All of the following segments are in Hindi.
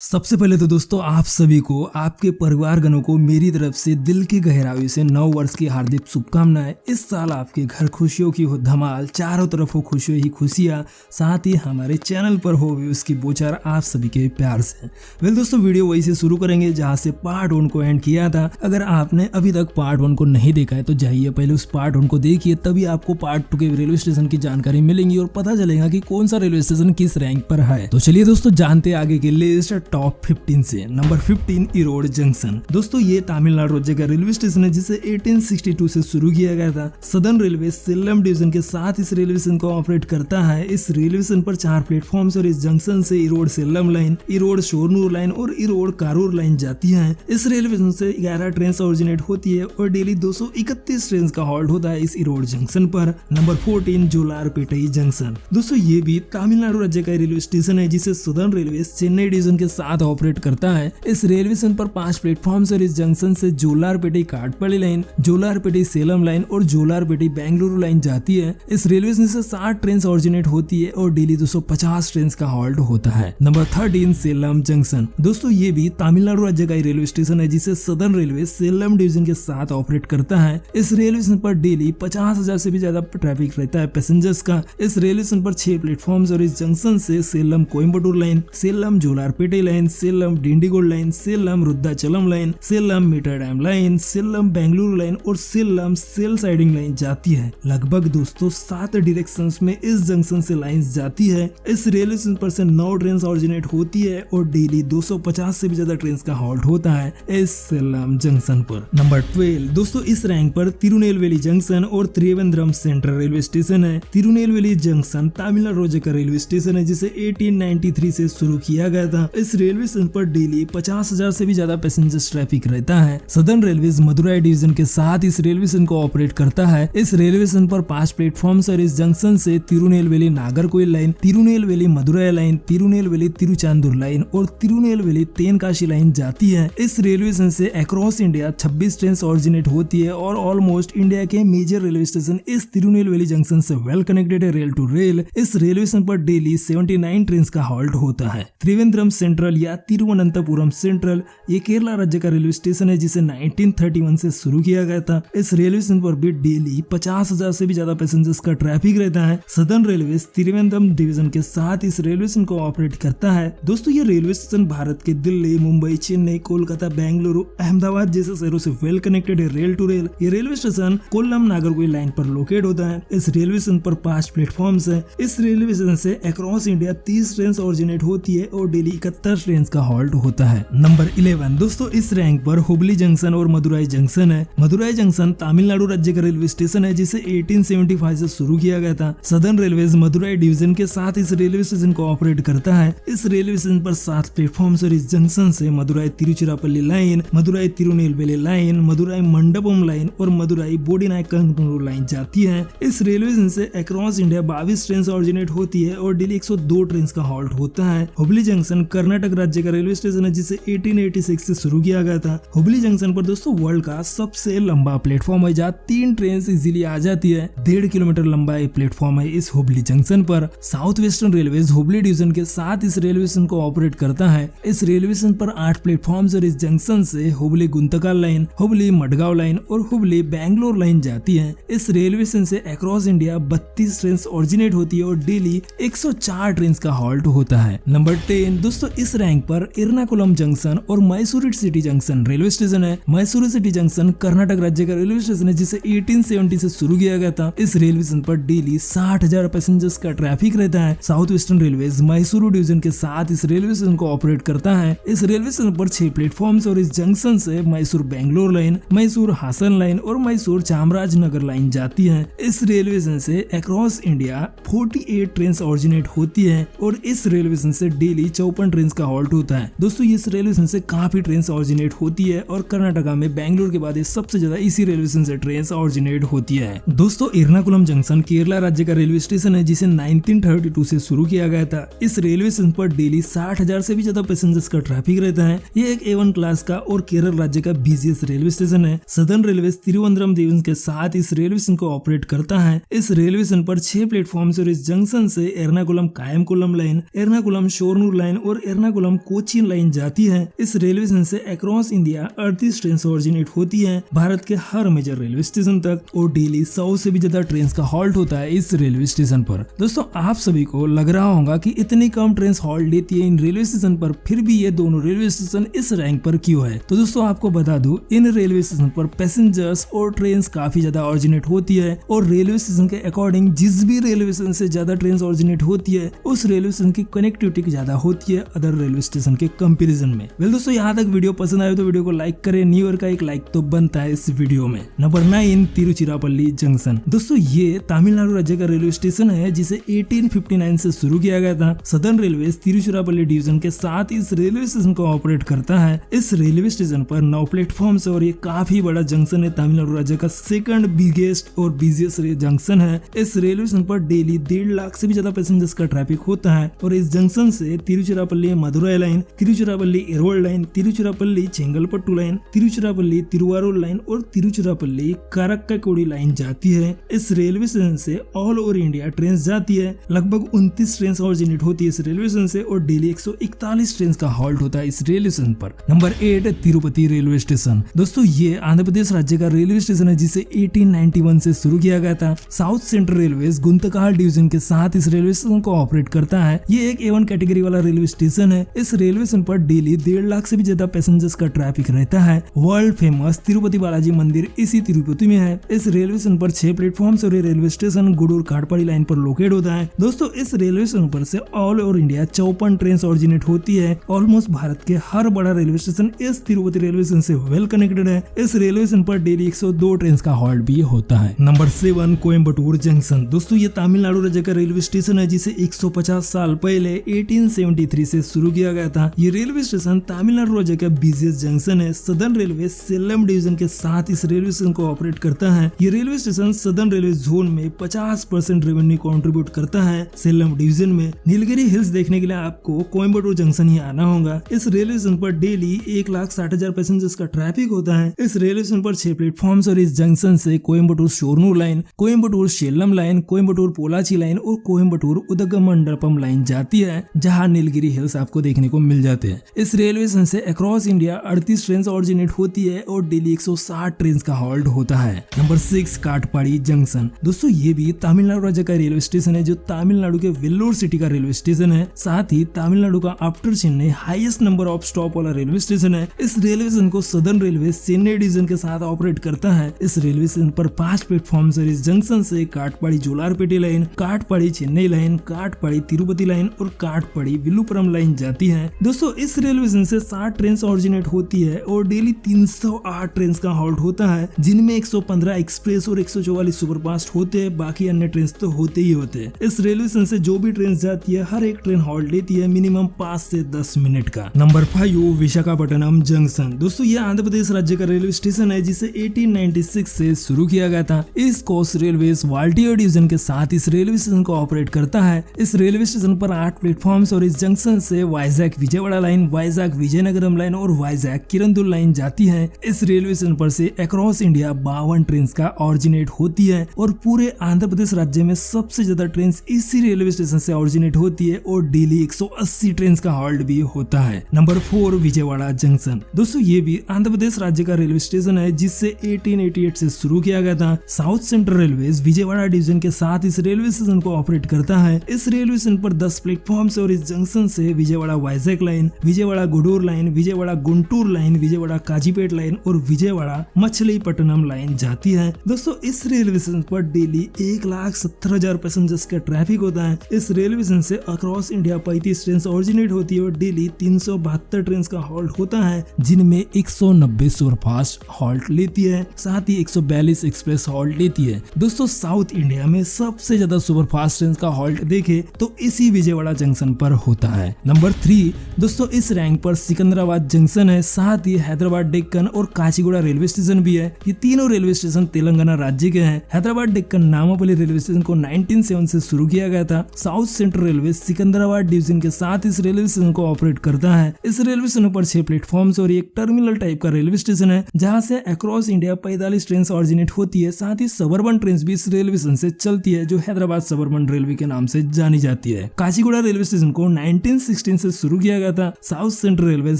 सबसे पहले तो दोस्तों आप सभी को आपके परिवारजनों को मेरी तरफ से दिल की गहराई से नव वर्ष की हार्दिक शुभकामनाएं। इस साल आपके घर खुशियों की हो धमाल, चारों तरफ हो खुशियों ही खुशियां, साथ ही हमारे चैनल पर हो भी उसकी बोचार आप सभी के प्यार से। वेल दोस्तों, वीडियो वही से शुरू करेंगे जहां से पार्ट 1 को एंड किया था। अगर आपने अभी तक पार्ट 1 को नहीं देखा है तो जाइए पहले उस पार्ट 1 को देखिए, तभी आपको पार्ट 2 के रेलवे स्टेशन की जानकारी मिलेंगी और पता चलेगा कि कौन सा रेलवे स्टेशन किस रैंक पर है। तो चलिए दोस्तों जानते आगे की लिस्ट टॉप 15 से। Number 15 Erode junction. दोस्तों ये तमिलनाडु राज्य का रेलवे स्टेशन है जिसे 1862 से शुरू किया गया था। सदर्न रेलवे सेलम डिवीजन के साथ इस रेलवे स्टेशन को ऑपरेट करता है। इस रेलवे स्टेशन पर 4 प्लेटफॉर्म और इस जंक्शन से ईरोड सेलम लाइन, ईरोड शोरनूर लाइन और ईरोड कारूर लाइन जाती है। इस रेलवे स्टेशन से 11 ट्रेन ओरिजिनेट होती है और डेली 231 ट्रेन का हॉल्ट होता है इस ईरोड जंक्शन पर। Number 14 Jolarpettai junction. दोस्तों ये भी तमिलनाडु राज्य का रेलवे स्टेशन है जिसे सदर्न रेलवे चेन्नई डिवीजन के साथ ऑपरेट करता है। इस रेलवे स्टेशन पर 5 प्लेटफॉर्म और इस जंक्शन से जोलारपेटाई काटपल्ली लाइन, जोलारपेटाई सेलम लाइन और जोलारपेटाई बेंगलुरु लाइन जाती है। इस रेलवे स्टेशन से 60 ट्रेन ओरिजिनेट होती है और डेली 250 ट्रेन का हॉल्ट होता है। Number 13 Salem junction. दोस्तों ये भी तमिलनाडु राज्य का रेलवे स्टेशन है जिसे सदर्न रेलवे सेलम डिवीजन के साथ ऑपरेट करता है। इस रेलवे स्टेशन पर डेली 50,000 से भी ज्यादा ट्रैफिक रहता है पैसेंजर्स का। इस रेलवे स्टेशन पर 6 प्लेटफॉर्म और इस जंक्शन से Salem Coimbatore line, Salem Jolarpettai line, Salem Dindigul line, Salem Rudrachalam line, Salem Mettur dam line, Salem Bengaluru line और सेलम सेल साइडिंग लाइन जाती है। लगभग दोस्तों 7 डायरेक्शंस में इस जंक्शन से लाइंस जाती है। इस रेलवे स्टेशन पर से 9 ट्रेन ओरिजिनेट होती है और डेली 250 से भी ज्यादा ट्रेन का हॉल्ट होता है इस सेलम जंक्शन पर। नंबर 12 दोस्तों इस रैंक पर तिरुनेलवेली जंक्शन और त्रिवेंद्रम सेंट्रल रेलवे स्टेशन है। तिरुनेलवेली जंक्शन तमिलनाडु राज्य का रेलवे स्टेशन है जिसे 1893 से शुरू किया गया था। इस रेलवे स्टेशन पर डेली 50,000 से भी ज्यादा पैसेंजर्स ट्रैफिक रहता है। सदर्न रेलवे मदुराई डिवीजन के साथ इस रेलवे स्टेशन को ऑपरेट करता है। इस रेलवे स्टेशन पर 5 प्लेटफॉर्म और इस जंक्शन से Tirunelveli Nagercoil line, Tirunelveli Madurai line, Tirunelveli Tiruchendur line और तिरुनेलवेली तेनकाशी लाइन जाती है। इस रेलवे स्टेशन से अक्रॉस इंडिया 26 ट्रेन ओरिजिनेट होती है और ऑलमोस्ट इंडिया के मेजर रेलवे स्टेशन इस तिरुनेलवेली जंक्शन से वेल कनेक्टेड है रेल टू रेल। इस रेलवे स्टेशन पर डेली 79 ट्रेन का हॉल्ट होता है। त्रिवेंद्रम सेंट्रल या तिरुवनंतपुरम सेंट्रल ये केरला राज्य का रेलवे स्टेशन है जिसे 1931 से शुरू किया गया था। इस रेलवे स्टेशन पर भी डेली 50,000 से भी ज्यादा पैसेंजर्स का ट्रैफिक रहता है। सदर्न रेलवे त्रिवेंद्रम डिवीजन के साथ इस रेलवे स्टेशन को ऑपरेट करता है। दोस्तों ये रेलवे स्टेशन भारत के दिल्ली, मुंबई, चेन्नई, कोलकाता, बेंगलुरु, अहमदाबाद जैसे शहरों से वेल कनेक्टेड है रेल टू रेल। ये railway station Kollam Nagercoil line पर लोकेट होता है। इस रेलवे स्टेशन पर 5 प्लेटफॉर्म है। इस रेलवे स्टेशन से अक्रॉस इंडिया 30 ट्रेन ओरिजिनेट होती है और डेली 71 ट्रेन का हॉल्ट होता है। नंबर 11 दोस्तों इस रैंक पर हुबली जंक्शन और मदुराई जंक्शन है। मदुराई जंक्शन तमिलनाडु राज्य का रेलवे स्टेशन है जिसे 1875 से शुरू किया गया था। सदर्न रेलवे मदुराई डिवीजन के साथ इस रेलवे स्टेशन को ऑपरेट करता है। इस रेलवे स्टेशन पर 7 प्लेटफॉर्म और इस जंक्शन से Madurai Tiruchirappalli line, Madurai Tirunelveli line, Madurai Mandapam line और मदुराई बोडीनायकनूर लाइन जाती है। इस रेलवे स्टेशन से अक्रॉस इंडिया 22 ट्रेन ओरिजिनेट होती है और डेली 102 ट्रेन का हॉल्ट होता है। हुबली जंक्शन कर्नाटक राज्य का रेलवे स्टेशन है जिसे 1886 से शुरू किया गया था। हुबली जंक्शन पर दोस्तों वर्ल्ड का सबसे लंबा प्लेटफॉर्म है जहाँ 3 ट्रेन इजीली आ जाती है। 1.5 किलोमीटर लंबा एक प्लेटफॉर्म है इस हुबली जंक्शन पर। South western railway Hubli division के साथ इस रेलवे स्टेशन को ऑपरेट करता है। इस रेलवे स्टेशन पर 8 प्लेटफॉर्म और इस जंक्शन से हुबली गुंतकाल लाइन, हुबली मडगांव लाइन और हुबली बैंगलोर लाइन जाती है। इस रेलवे स्टेशन से अक्रॉस इंडिया 32 ट्रेन ओरिजिनेट होती है और डेली 104 ट्रेन का हॉल्ट होता है। नंबर 10 दोस्तों इस रैंक पर एर्नाकुलम जंक्शन और Mysuru city junction railway station है। मैसूरू सिटी जंक्शन कर्नाटक राज्य का रेलवे स्टेशन है जिसे 1870 से शुरू किया गया था। इस रेलवे स्टेशन पर डेली 60,000 पैसेंजर्स का ट्रैफिक रहता है। South western railway Mysuru division के साथ इस रेलवे स्टेशन को ऑपरेट करता है। इस रेलवे स्टेशन पर 6 प्लेटफॉर्म और इस जंक्शन से मैसूर बेंगलोर लाइन, मैसूर हासन लाइन और मैसूर चामराजनगर लाइन जाती है। इस रेलवे स्टेशन से अक्रॉस इंडिया 48 ट्रेन ओरिजिनेट होती है और इस रेलवे स्टेशन से डेली 54 ट्रेन का हॉल्ट होता है। दोस्तों इस रेलवे स्टेशन से काफी ट्रेन ओरिजिनेट होती है और कर्नाटका में बेंगलुरु के बाद सबसे ज्यादा इसी रेलवे स्टेशन से ट्रेन ओरिजिनेट होती है। दोस्तों एर्नाकुलम जंक्शन केरला राज्य का रेलवे स्टेशन है जिसे 1932 से शुरू किया गया था। इस रेलवे स्टेशन पर डेली 60,000 से भी ज्यादा पैसेंजर्स का ट्रैफिक रहता है। ये एक A1 क्लास का और केरल राज्य का बिजिएस्ट रेलवे स्टेशन है। सदर्न रेलवे तिरुवनंतपुरम डिवीजन के साथ इस रेलवे स्टेशन को ऑपरेट करता है। इस रेलवे स्टेशन पर 6 प्लेटफॉर्म और इस जंक्शन से एर्नाकुलम कायमकुलम लाइन, एर्नाकुलम शोरनूर लाइन और एर्नाकुलम एर्नाकुलम कोचीन लाइन जाती है। इस रेलवे स्टेशन से अक्रॉस इंडिया 38 ट्रेन ऑरिजिनेट होती है भारत के हर मेजर रेलवे स्टेशन तक और डेली 100 से भी ज्यादा ट्रेन का हॉल्ट होता है इस रेलवे स्टेशन पर। दोस्तों आप सभी को लग रहा होगा कि इतनी कम ट्रेन हॉल्ट लेती है इन रेलवे स्टेशन पर, फिर भी ये दोनों रेलवे स्टेशन इस रैंक पर क्यों है? तो दोस्तों आपको बता दूं, इन रेलवे स्टेशन पर पैसेंजर्स और ट्रेन काफी ज्यादा ऑरिजिनेट होती है और रेलवे स्टेशन के अकॉर्डिंग जिस भी रेलवे स्टेशन से ज्यादा ट्रेन ऑरिजिनेट होती है उस रेलवे स्टेशन की कनेक्टिविटी ज्यादा होती है अदर रेलवे स्टेशन के कंपैरिजन में। वेल दोस्तों, यहाँ तक वीडियो पसंद आए तो वीडियो को लाइक करें, न्यू ईयर का एक लाइक तो बनता है इस वीडियो में। Number 9 Tiruchirappalli junction. दोस्तों ये तमिलनाडु राज्य का रेलवे स्टेशन है जिसे 1859 से शुरू किया गया था। सदर्न रेलवे तिरुचिरापल्ली डिवीजन के साथ इस रेलवे स्टेशन को ऑपरेट करता है। इस रेलवे स्टेशन पर 9 प्लेटफॉर्म और ये काफी बड़ा जंक्शन है। तमिलनाडु राज्य का सेकंड बिगेस्ट और बिजिएस्ट जंक्शन है। इस रेलवे स्टेशन पर डेली 1.5 लाख से भी ज्यादा पैसेंजर्स का ट्रैफिक होता है और इस जंक्शन से Tiruchirappalli Madurai line, Tiruchirappalli arrowed line, Tiruchirappalli Chengalpattu line, Tiruchirappalli Thiruvarur line और तिरुचिरापल्ली कारक्काकोडी लाइन जाती है। इस रेलवे स्टेशन से ऑल ओवर इंडिया ट्रेन जाती है। लगभग 29 ट्रेन ऑरिजिनेट होती है इस रेलवे स्टेशन से और डेली 141 ट्रेन का हॉल्ट होता है इस रेलवे स्टेशन पर। Number 8 Tirupati railway station. दोस्तों ये आंध्र प्रदेश राज्य का रेलवे स्टेशन है जिसे 1891 से शुरू किया गया था। साउथ सेंट्रल रेलवे गुंतकाल डिवीजन के साथ इस रेलवे स्टेशन को ऑपरेट करता है। ये एक A1 कैटेगरी वाला रेलवे स्टेशन है। इस रेलवे स्टेशन पर डेली 1.5 लाख से भी ज्यादा पैसेंजर्स का ट्रैफिक रहता है। वर्ल्ड फेमस तिरुपति बालाजी मंदिर इसी तिरुपति में है। इस रेलवे स्टेशन पर 6 प्लेटफॉर्म और ये railway station Gudur Katpadi line पर लोकेट होता है। दोस्तों इस रेलवे स्टेशन पर से all over India 54 train originate होती है। ऑलमोस्ट भारत के हर बड़ा रेलवे स्टेशन इस तिरुपति रेलवे स्टेशन से वेल कनेक्टेड है। इस रेलवे स्टेशन पर डेली 102 ट्रेन का हॉल्ट भी होता है। Number 7 Coimbatore junction. दोस्तों ये तमिलनाडु राज्य का रेलवे स्टेशन है जिसे 150 साल पहले 1873 से शुरू किया गया था। ये रेलवे स्टेशन तमिलनाडु राज्य का बिजिएस्ट जंक्शन है। सदर्न रेलवे सेलम डिवीजन के साथ इस रेलवे स्टेशन को ऑपरेट करता है। ये railway station southern railway zone में 50% रेवेन्यू कंट्रीब्यूट करता है। सेलम डिवीजन में नीलगिरी हिल्स देखने के लिए आपको कोयम्बटूर जंक्शन ही आना होगा। इस रेलवे स्टेशन पर डेली 1,60,000 पैसेंजर्स का ट्रैफिक होता है। इस रेलवे स्टेशन पर 6 प्लेटफॉर्म और इस जंक्शन से Coimbatore Shoranur line, Coimbatore Salem line, Coimbatore Pollachi line और कोयम्बटूर उदगमंडलपम लाइन जाती है जहां नीलगिरी हिल्स आपको देखने को मिल जाते हैं। इस रेलवे स्टेशन से अक्रॉस इंडिया 38 ट्रेन ऑरिजिनेट होती है और डेली 160 ट्रेन का हॉल्ट होता है। Number 6 Katpadi junction. दोस्तों ये भी तमिलनाडु राज्य का रेलवे स्टेशन है जो तमिलनाडु के वेल्लोर सिटी का रेलवे स्टेशन है। साथ ही तमिलनाडु का after Chennai highest number of stop वाला रेलवे स्टेशन है। इस रेलवे स्टेशन को सदर्न रेलवे चेन्नई डिवीजन के साथ ऑपरेट करता है। इस रेलवे स्टेशन पर 5 प्लेटफॉर्म और इस जंक्शन से Katpadi Jolarpettai line, Katpadi Chennai line, Katpadi Tirupati line और काटपाड़ी विल्लुपुरम लाइन जाती है। दोस्तों इस रेलवे स्टेशन से 60 ट्रेन ऑरिजिनेट होती है और डेली 308 ट्रेन का हॉल्ट होता है जिनमें 115 एक्सप्रेस और 144 सुपरफास्ट होते हैं। बाकी अन्य ट्रेन तो होते ही होते हैं। इस रेलवे स्टेशन से जो भी ट्रेन जाती है हर एक ट्रेन हॉल्ट लेती है मिनिमम 5 से 10 मिनट का। Number 5 Visakhapatnam junction. दोस्तों ये आंध्र प्रदेश राज्य का रेलवे स्टेशन है जिसे 1896 से शुरू किया गया था। East coast railway Waltair division के साथ इस रेलवे स्टेशन को ऑपरेट करता है। इस रेलवे स्टेशन पर 8 प्लेटफॉर्म और इस जंक्शन से वाइजैक विजयवाड़ा लाइन, वाइजैक विजयनगरम लाइन और वाइजैक किरंदुल लाइन जाती है। इस रेलवे स्टेशन पर से अक्रॉस इंडिया 52 ट्रेन का ऑरिजिनेट होती है और पूरे आंध्र प्रदेश राज्य में सबसे ज्यादा ट्रेन इसी रेलवे स्टेशन से ऑरिजिनेट होती है और डेली 180 ट्रेन का हॉल्ट भी होता है। Number 4 Vijayawada junction. दोस्तों ये भी आंध्र प्रदेश राज्य का रेलवे स्टेशन है जिससे 1888 से शुरू किया गया था। South central railway Vijayawada division के साथ इस रेलवे स्टेशन को ऑपरेट करता है। इस रेलवे स्टेशन पर 10 प्लेटफॉर्म और इस जंक्शन से Vijayawada Vizag line, Vijayawada Gudur line, Vijayawada Guntur line, Vijayawada Kazipet line और विजयवाड़ा मछलीपट्टनम लाइन जाती है। दोस्तों इस रेलवे स्टेशन पर डेली 1,70,000 पैसेंजर्स का ट्रैफिक होता है। इस रेलवे स्टेशन से अक्रॉस इंडिया 35 ट्रेन ऑरिजिनेट होती है और डेली 372 ट्रेन का हॉल्ट होता है जिनमें 190 सुपरफास्ट हॉल्ट लेती है। साथ ही 142 एक्सप्रेस हॉल्ट लेती है। दोस्तों साउथ इंडिया में सबसे ज्यादा सुपरफास्ट ट्रेन का हॉल्ट देखे तो इसी विजयवाड़ा जंक्शन पर होता है। नंबर 3 दोस्तों इस रैंक पर सिकंदराबाद जंक्शन है। साथ ही हैदराबाद डेक्कन और काचीगुड़ा रेलवे स्टेशन भी है। ये तीनों रेलवे स्टेशन तेलंगाना राज्य के हैं। हैदराबाद डेक्कन नामापल्ली रेलवे स्टेशन को 1907 से शुरू किया गया था। South central railway Secunderabad division के साथ इस रेलवे स्टेशन को ऑपरेट करता है। इस रेलवे स्टेशन पर 6 प्लेटफॉर्म और एक टर्मिनल टाइप का रेलवे स्टेशन है जहाँ से अक्रॉस इंडिया 45 ट्रेन ऑरिजिनेट होती है। साथ ही सबर्बन ट्रेन भी इस रेलवे स्टेशन से चलती है जो हैदराबाद सबर्बन रेलवे के नाम से जानी जाती है। काचीगुड़ा रेलवे स्टेशन को 1916 लाइन से शुरू किया गया था। South central railway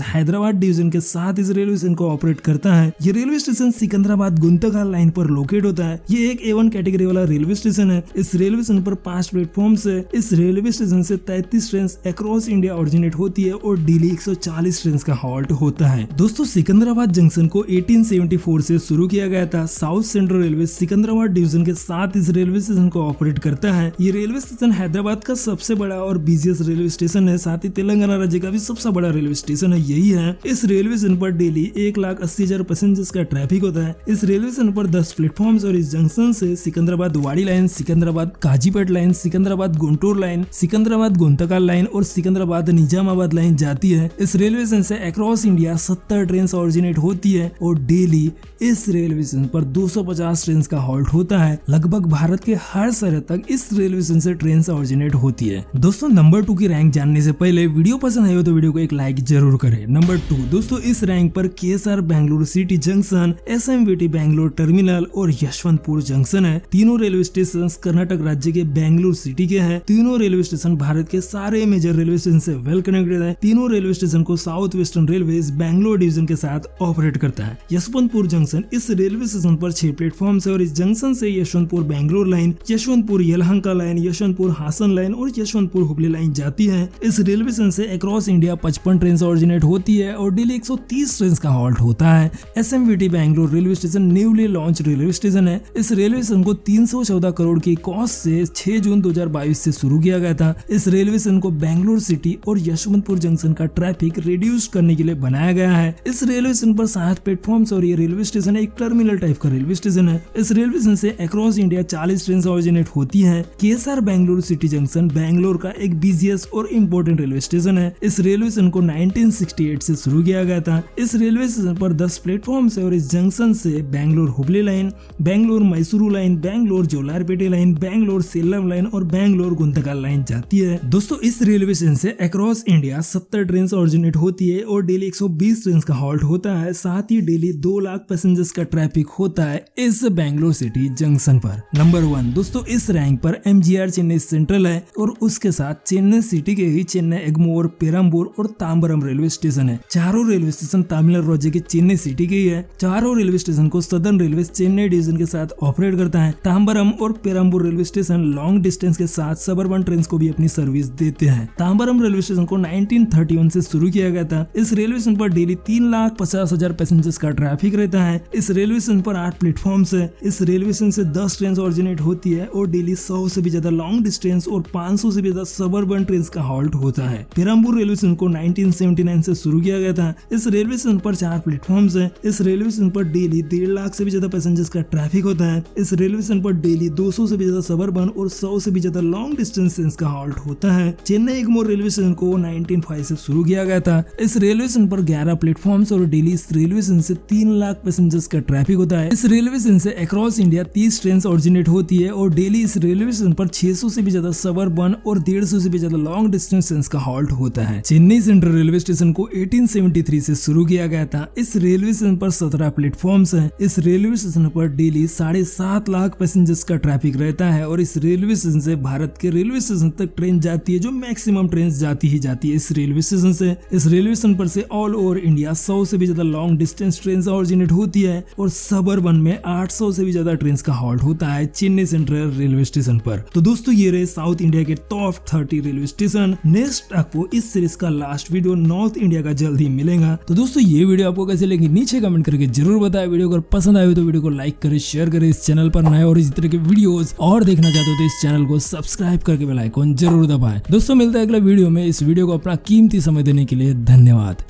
Hyderabad division के साथ इस रेलवे स्टेशन को ऑपरेट करता है। ये railway station Secunderabad Guntakal line पर लोकेट होता है। ये एक A1 कैटेगरी वाला रेलवे स्टेशन है। इस रेलवे स्टेशन पर 5 प्लेटफॉर्म है। इस रेलवे स्टेशन से 33 ट्रेन अक्रॉस इंडिया ऑरिजिनेट होती है और डेली 140 ट्रेन का हॉल्ट होता है। दोस्तों सिकंदराबाद जंक्शन को 1874 से शुरू किया गया था। South central railway Secunderabad division के साथ इस रेलवे स्टेशन को ऑपरेट करता है। ये रेलवे स्टेशन हैदराबाद का सबसे बड़ा और बिजिएस्ट रेलवे स्टेशन है। साथ ही तेलंगाना राज्य का भी सबसे बड़ा रेलवे स्टेशन है यही है। इस रेलवे स्टेशन पर डेली 1,80,000 पैसेंजर्स का ट्रैफिक होता है। इस रेलवे स्टेशन पर 10 प्लेटफॉर्म्स और इस जंक्शन से सिकंदराबाद वाड़ी line, Secunderabad Kazipet line, Secunderabad Guntur line, Secunderabad Guntakal line और सिकंदराबाद निजामाबाद लाइन जाती है। इस रेलवे स्टेशन से अक्रॉस इंडिया 70 ट्रेन ऑरिजिनेट होती है और डेली इस रेलवे स्टेशन पर 250 ट्रेन का हॉल्ट होता है। लगभग भारत के हर शहर तक इस रेलवे स्टेशन से ट्रेन ऑरिजिनेट होती है। दोस्तों नंबर 2 की रैंक जानने से पहले वीडियो पसंद आई हो तो वीडियो को एक लाइक जरूर करें। नंबर 2 दोस्तों इस रैंक पर KSR Bengaluru city junction, SMVT Bangalore terminal और यशवंतपुर जंक्शन है। तीनों रेलवे स्टेशन कर्नाटक राज्य के बेंगलुरु सिटी के हैं। तीनों रेलवे स्टेशन भारत के सारे मेजर रेलवे स्टेशन से वेल कनेक्टेड है। तीनों रेलवे स्टेशन को south western railway Bangalore division के साथ ऑपरेट करता है। यशवंतपुर जंक्शन इस रेलवे स्टेशन पर 6 प्लेटफॉर्म है और इस जंक्शन से Yeshwantpur Bangalore line, Yeshwantpur Yelahanka line, Yeshwantpur Hassan line और यशवंतपुर हुबली लाइन जाती है। इस रेलवे स्टेशन से अक्रॉस इंडिया 55 ट्रेन ऑरिजिनेट होती है और डेली 130 ट्रेन का हॉल्ट होता है। SMVT Bangalore railway station newly launch railway station है। इस रेलवे स्टेशन को 314 करोड़ की कॉस्ट से 6 जून 2022 से शुरू किया गया था। इस रेलवे स्टेशन को बेंगलोर सिटी और यशवंतपुर जंक्शन का ट्रैफिक रिड्यूस करने के लिए बनाया गया है। इस रेलवे स्टेशन पर 7 प्लेटफॉर्म और ये रेलवे स्टेशन एक टर्मिनल टाइप का रेलवे स्टेशन है। इस रेलवे स्टेशन से अक्रॉस इंडिया 40 ट्रेन ऑरिजिनेट होती है। KSR Bengaluru city junction Bangalore का एक बिजिएस्ट और इम्पोर्टेंट रेलवे स्टेशन है। इस रेलवे स्टेशन को 1968 से शुरू किया गया था। इस रेलवे स्टेशन पर 10 प्लेटफॉर्म है और इस जंक्शन से Bangalore Hubli line, Bangalore Mysuru line, Bangalore Jolarpettai line, Bangalore Salem line और बेंगलोर गुंतकल लाइन जाती है। दोस्तों इस रेलवे स्टेशन से अक्रॉस इंडिया 70 ट्रेन ऑरिजिनेट होती है और डेली 120 ट्रेन का हॉल्ट होता है। साथ ही डेली 2 लाख पैसेंजर्स का ट्रैफिक होता है इस बेंगलोर सिटी जंक्शन पर। नंबर 1 दोस्तों इस रैंक पर MGR चेन्नई सेंट्रल है और उसके साथ चेन्नई सिटी के ही चेन्नई एग्मोर, पेरम्बूर और तांबरम रेलवे स्टेशन है। चारों रेलवे स्टेशन तमिलनाडु राज्य के चेन्नई सिटी के ही है। चारों रेलवे स्टेशन को सदर्न रेलवे चेन्नई डिवीजन के साथ ऑपरेट करता है। तांबरम और Perambur railway station long distance के साथ सबअर्बन ट्रेन को भी अपनी सर्विस देते हैं। तांबरम रेलवे स्टेशन को 1931 से शुरू किया गया था। इस रेलवे स्टेशन पर डेली 3,50,000 पैसेंजर्स का ट्रैफिक रहता है। इस रेलवे स्टेशन पर 8 प्लेटफॉर्म है। इस रेलवे स्टेशन से 10 ट्रेन ऑरिजिनेट होती है और डेली 100 से भी ज्यादा लॉन्ग डिस्टेंस और 500 से भी ज्यादा सबअर्बन ट्रेन का हॉल्ट होता है। पेरम्बूर रेलवे स्टेशन को 1979 से शुरू किया गया था। इस रेलवे स्टेशन पर 4 प्लेटफॉर्म है। इस रेलवे स्टेशन पर डेली 1.5 लाख से भी ज्यादा पैसेंजर्स का ट्रैफिक होता है। इस रेलवे स्टेशन पर डेली 200 से भी ज्यादा सबअर्बन और 100 से भी ज्यादा लॉन्ग डिस्टेंस ट्रेन का हॉल्ट होता है। चेन्नई एग्मोर रेलवे स्टेशन को 1905 से शुरू किया गया था। इस रेलवे स्टेशन पर 11 प्लेटफॉर्म और डेली इस रेलवे स्टेशन से 3 लाख पैसेंजर्स का ट्रैफिक होता है। इस रेलवे स्टेशन से अक्रॉस इंडिया 30 ट्रेन ऑरिजिनेट होती है और डेली इस रेलवे स्टेशन पर 600 से भी ज्यादा सबअर्बन और 150 से भी ज्यादा लॉन्ग डिस्टेंस ट्रेन का हॉल्ट होता है। चेन्नई सेंट्रल रेलवे स्टेशन को 1873 से शुरू किया गया था। इस रेलवे स्टेशन पर 17 प्लेटफॉर्म है। इस रेलवे स्टेशन पर डेली 7.5 लाख पैसेंजर्स का ट्रैफिक रहता है और इस रेलवे स्टेशन से भारत के रेलवे स्टेशन तक ट्रेन जाती है, जो मैक्सिमम ट्रेन जाती ही जाती है इस रेलवे स्टेशन से। इस रेलवे स्टेशन पर से ऑल ओवर इंडिया 100 से भी ज्यादा लॉन्ग डिस्टेंस ट्रेन ऑरिजिनेट होती है और सबअर्बन में 800 से भी ज्यादा ट्रेन का हॉल्ट होता है चेन्नई सेंट्रल रेलवे स्टेशन पर। तो दोस्तों ये रहे साउथ इंडिया के टॉप 30 रेलवे स्टेशन। नेक्स्ट आपको इस सीरीज का लास्ट वीडियो नॉर्थ इंडिया का जल्द ही मिलेगा। तो दोस्तों ये वीडियो आपको कैसे लगी नीचे कमेंट करके जरूर बताएं। वीडियो अगर पसंद आए तो वीडियो को लाइक करें, शेयर करें। इस चैनल पर नए और इस तरह के वीडियोस और देखना चाहते हो तो इस चैनल को सब्सक्राइब करके बेल आइकन जरूर दबाएं। दोस्तों मिलता है अगला वीडियो में। इस वीडियो को अपना कीमती समय देने के लिए धन्यवाद।